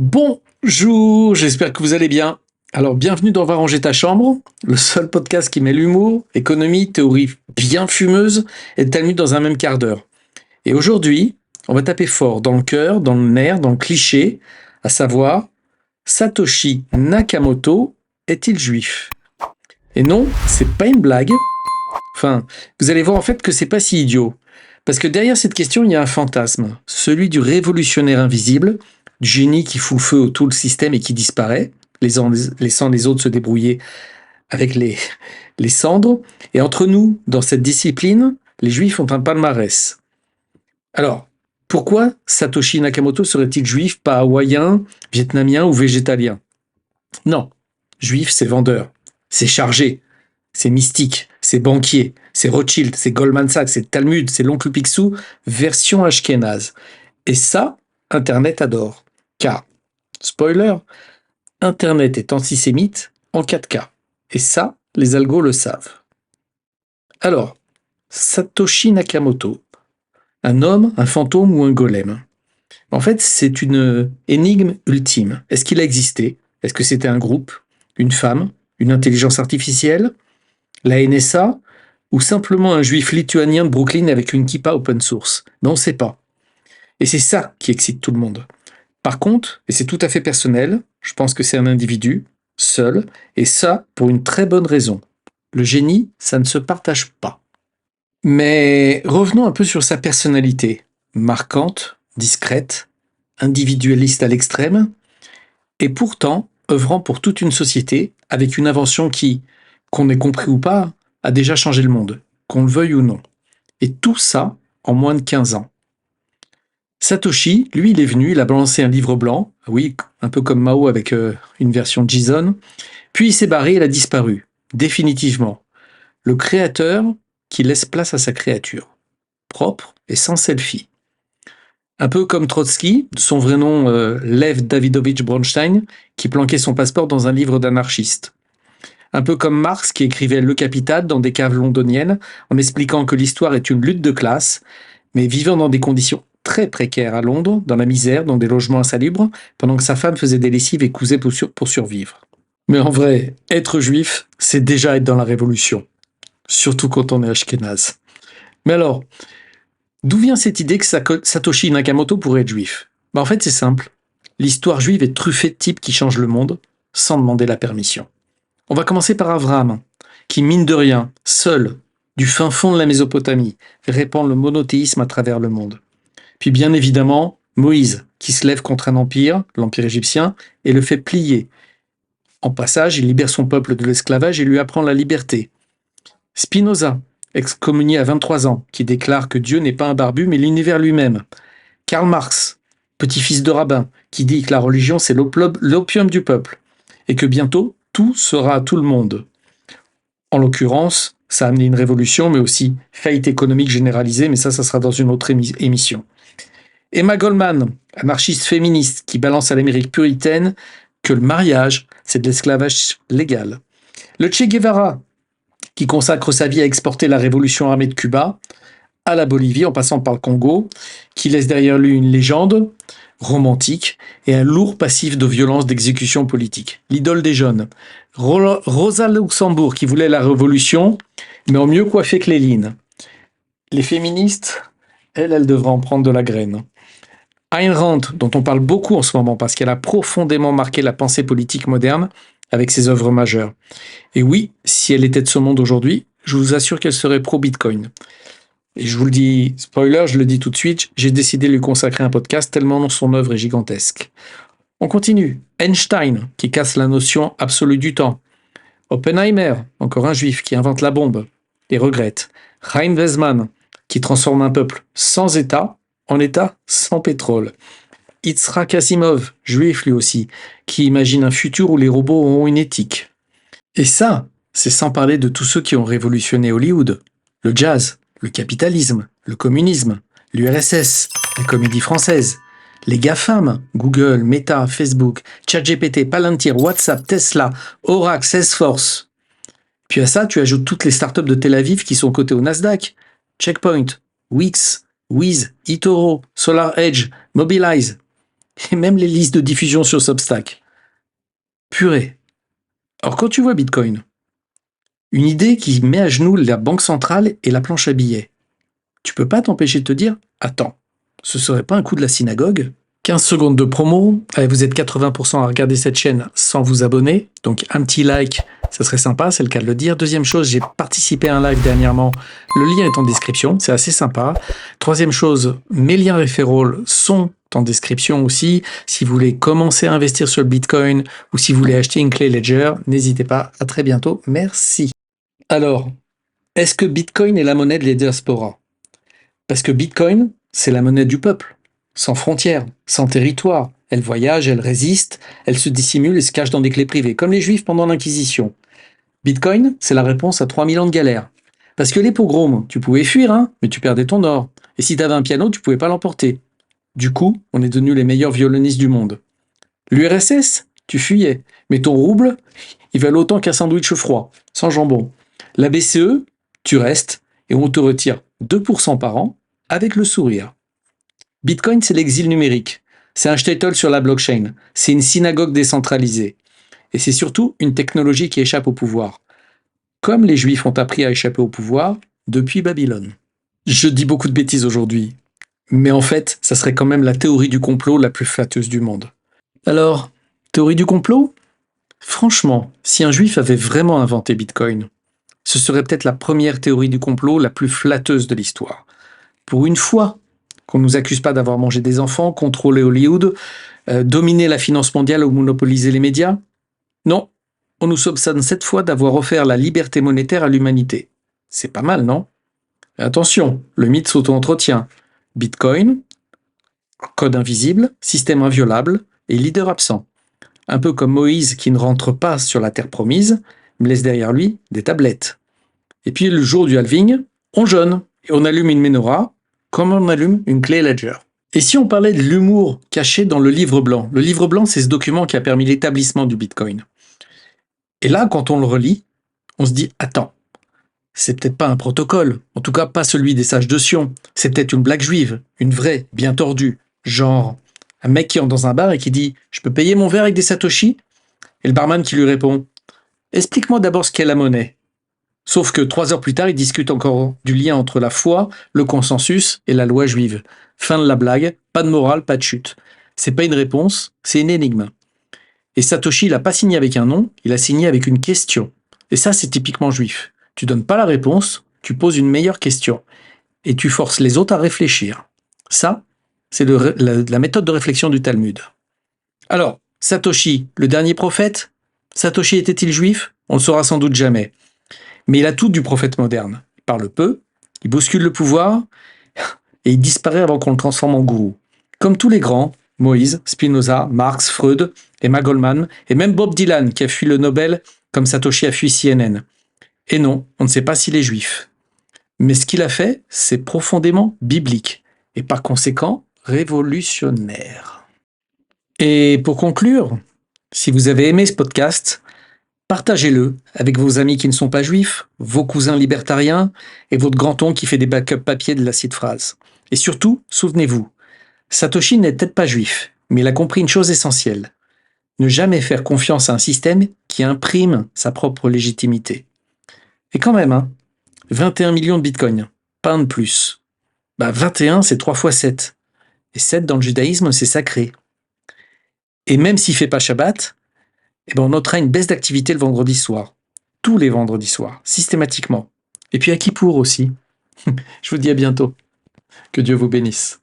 Bonjour, j'espère que vous allez bien. Alors, bienvenue dans Va ranger ta chambre, le seul podcast qui met l'humour, économie, théorie bien fumeuse et le Talmud dans un même quart d'heure. Et aujourd'hui, on va taper fort dans le cœur, dans le nerf, dans le cliché, à savoir, Satoshi Nakamoto est-il juif? Et non, c'est pas une blague. Enfin, vous allez voir en fait que c'est pas si idiot. Parce que derrière cette question, il y a un fantasme, celui du révolutionnaire invisible, du génie qui fout le feu au tout le système et qui disparaît, laissant les autres se débrouiller avec les cendres. Et entre nous, dans cette discipline, les juifs ont un palmarès. Alors, pourquoi Satoshi Nakamoto serait-il juif, pas hawaïen, vietnamien ou végétalien? Non, juif c'est vendeur, c'est chargé, c'est mystique, c'est banquier, c'est Rothschild, c'est Goldman Sachs, c'est Talmud, c'est l'oncle Picsou, version ashkénaze. Et ça, Internet adore. Car, spoiler, Internet est antisémite en 4K. Et ça, les algos le savent. Alors, Satoshi Nakamoto, un homme, un fantôme ou un golem? En fait, c'est une énigme ultime. Est-ce qu'il a existé? Est-ce que c'était un groupe? Une femme? Une intelligence artificielle? La NSA? Ou simplement un juif lituanien de Brooklyn avec une kippa open source? Mais on ne sait pas. Et c'est ça qui excite tout le monde. Par contre, et c'est tout à fait personnel, je pense que c'est un individu, seul, et ça pour une très bonne raison. Le génie, ça ne se partage pas. Mais revenons un peu sur sa personnalité. Marquante, discrète, individualiste à l'extrême, et pourtant œuvrant pour toute une société avec une invention qui, qu'on ait compris ou pas, a déjà changé le monde, qu'on le veuille ou non. Et tout ça en moins de 15 ans. Satoshi, lui, il est venu, il a balancé un livre blanc, oui, un peu comme Mao avec une version JSON, puis il s'est barré, il a disparu, définitivement. Le créateur qui laisse place à sa créature, propre et sans selfie. Un peu comme Trotsky, son vrai nom Lev Davidovich Bronstein, qui planquait son passeport dans un livre d'anarchiste. Un peu comme Marx qui écrivait Le Capital dans des caves londoniennes en expliquant que l'histoire est une lutte de classe, mais vivant dans des conditions très précaires à Londres, dans la misère, dans des logements insalubres, pendant que sa femme faisait des lessives et cousait pour survivre. Mais en vrai, être juif, c'est déjà être dans la révolution. Surtout quand on est ashkénaze. Mais alors, d'où vient cette idée que Satoshi Nakamoto pourrait être juif? En fait, c'est simple. L'histoire juive est truffée de types qui changent le monde sans demander la permission. On va commencer par Abraham, qui, mine de rien, seul, du fin fond de la Mésopotamie, répand le monothéisme à travers le monde. Puis bien évidemment, Moïse, qui se lève contre un empire, l'empire égyptien, et le fait plier. En passage, il libère son peuple de l'esclavage et lui apprend la liberté. Spinoza, excommunié à 23 ans, qui déclare que Dieu n'est pas un barbu mais l'univers lui-même. Karl Marx, petit-fils de rabbin, qui dit que la religion c'est l'opium du peuple, et que bientôt tout sera à tout le monde. En l'occurrence, ça a amené une révolution, mais aussi faillite économique généralisée, mais ça sera dans une autre émission. Emma Goldman, anarchiste féministe, qui balance à l'Amérique puritaine que le mariage, c'est de l'esclavage légal. Le Che Guevara, qui consacre sa vie à exporter la révolution armée de Cuba à la Bolivie, en passant par le Congo, qui laisse derrière lui une légende romantique et un lourd passif de violence d'exécution politique. L'idole des jeunes. Rosa Luxembourg, qui voulait la révolution, mais en mieux coiffée que Léline. Les féministes, elles devraient en prendre de la graine. Ayn Rand, dont on parle beaucoup en ce moment parce qu'elle a profondément marqué la pensée politique moderne avec ses œuvres majeures. Et oui, si elle était de ce monde aujourd'hui, je vous assure qu'elle serait pro-Bitcoin. Et je vous le dis, spoiler, je le dis tout de suite, j'ai décidé de lui consacrer un podcast tellement son œuvre est gigantesque. On continue. Einstein, qui casse la notion absolue du temps. Oppenheimer, encore un juif qui invente la bombe et regrette. Chaim Weizmann, qui transforme un peuple sans État en État sans pétrole. Yitzhak Asimov, juif lui aussi, qui imagine un futur où les robots auront une éthique. Et ça, c'est sans parler de tous ceux qui ont révolutionné Hollywood, le jazz, le capitalisme, le communisme, l'URSS, la comédie française, les GAFAM, Google, Meta, Facebook, ChatGPT, Palantir, WhatsApp, Tesla, Oracle, Salesforce. Puis à ça, tu ajoutes toutes les startups de Tel Aviv qui sont cotées au Nasdaq, Checkpoint, Wix, Wiz, eToro, SolarEdge, Mobilize. et même les listes de diffusion sur Substack. Purée. Alors quand tu vois Bitcoin, une idée qui met à genoux la banque centrale et la planche à billets, tu peux pas t'empêcher de te dire « Attends, ce serait pas un coup de la synagogue ?» 15 secondes de promo. Allez, vous êtes 80% à regarder cette chaîne sans vous abonner. Donc un petit like, ça serait sympa, c'est le cas de le dire. Deuxième chose, j'ai participé à un live dernièrement. Le lien est en description, c'est assez sympa. Troisième chose, mes liens référents sont en description aussi. Si vous voulez commencer à investir sur le Bitcoin ou si vous voulez acheter une clé Ledger, n'hésitez pas. À très bientôt. Merci. Alors, est-ce que Bitcoin est la monnaie de la diaspora? Parce que Bitcoin, c'est la monnaie du peuple, sans frontières, sans territoire. Elle voyage, elle résiste, elle se dissimule et se cache dans des clés privées, comme les Juifs pendant l'Inquisition. Bitcoin, c'est la réponse à 3000 ans de galère. Parce que les pogroms, tu pouvais fuir, hein, mais tu perdais ton or. Et si t'avais un piano, tu pouvais pas l'emporter. Du coup, on est devenus les meilleurs violonistes du monde. L'URSS, tu fuyais, mais ton rouble, il valait autant qu'un sandwich froid, sans jambon. La BCE, tu restes, et on te retire 2% par an, avec le sourire. Bitcoin, c'est l'exil numérique. C'est un shtetl sur la blockchain. C'est une synagogue décentralisée. Et c'est surtout une technologie qui échappe au pouvoir. Comme les Juifs ont appris à échapper au pouvoir depuis Babylone. Je dis beaucoup de bêtises aujourd'hui. Mais en fait, ça serait quand même la théorie du complot la plus flatteuse du monde. Alors, théorie du complot? Franchement, si un Juif avait vraiment inventé Bitcoin, ce serait peut-être la première théorie du complot la plus flatteuse de l'histoire. Pour une fois, qu'on ne nous accuse pas d'avoir mangé des enfants, contrôlé Hollywood, dominé la finance mondiale ou monopolisé les médias. Non, on nous soupçonne cette fois d'avoir offert la liberté monétaire à l'humanité. C'est pas mal, non? Attention, le mythe s'auto-entretient. Bitcoin, code invisible, système inviolable et leader absent. Un peu comme Moïse qui ne rentre pas sur la terre promise, mais laisse derrière lui des tablettes. Et puis le jour du halving, on jeûne et on allume une menorah comme on allume une clé Ledger. Et si on parlait de l'humour caché dans le livre blanc? Le livre blanc, c'est ce document qui a permis l'établissement du Bitcoin. Et là, quand on le relit, on se dit « Attends, c'est peut-être pas un protocole, en tout cas pas celui des sages de Sion. C'est peut-être une blague juive, une vraie, bien tordue. Genre, un mec qui entre dans un bar et qui dit « Je peux payer mon verre avec des satoshis ?» Et le barman qui lui répond « Explique-moi d'abord ce qu'est la monnaie. » Sauf que 3 heures plus tard, ils discutent encore du lien entre la foi, le consensus et la loi juive. Fin de la blague, pas de morale, pas de chute. C'est pas une réponse, c'est une énigme. Et Satoshi, il a pas signé avec un nom, il a signé avec une question. Et ça, c'est typiquement juif. Tu donnes pas la réponse, tu poses une meilleure question. Et tu forces les autres à réfléchir. Ça, c'est la méthode de réflexion du Talmud. Alors, Satoshi, le dernier prophète, Satoshi était-il juif? On le saura sans doute jamais. Mais il a tout du prophète moderne. Il parle peu, il bouscule le pouvoir, et il disparaît avant qu'on le transforme en gourou. Comme tous les grands, Moïse, Spinoza, Marx, Freud, Emma Goldman, et même Bob Dylan qui a fui le Nobel comme Satoshi a fui CNN. Et non, on ne sait pas s'il est juif. Mais ce qu'il a fait, c'est profondément biblique, et par conséquent révolutionnaire. Et pour conclure, si vous avez aimé ce podcast, partagez-le avec vos amis qui ne sont pas juifs, vos cousins libertariens et votre grand-oncle qui fait des backups papier de la site phrase. Et surtout, souvenez-vous, Satoshi n'est peut-être pas juif, mais il a compris une chose essentielle. Ne jamais faire confiance à un système qui imprime sa propre légitimité. Et quand même, 21 millions de bitcoins, pas un de plus. 21, c'est 3 fois 7. Et 7 dans le judaïsme, c'est sacré. Et même s'il ne fait pas Shabbat, on notera une baisse d'activité le vendredi soir. Tous les vendredis soirs, systématiquement. Et puis à Kippour aussi. Je vous dis à bientôt. Que Dieu vous bénisse.